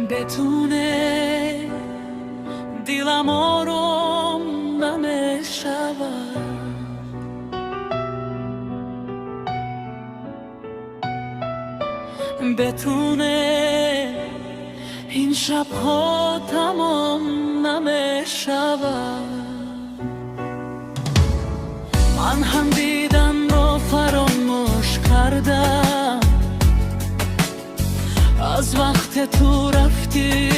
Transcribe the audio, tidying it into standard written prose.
بتونه دلم آروم نمیشود. بتونه این شبها تمام نمیشود. من هم دیدن رو فراموش کردم، از وقت تو رفتی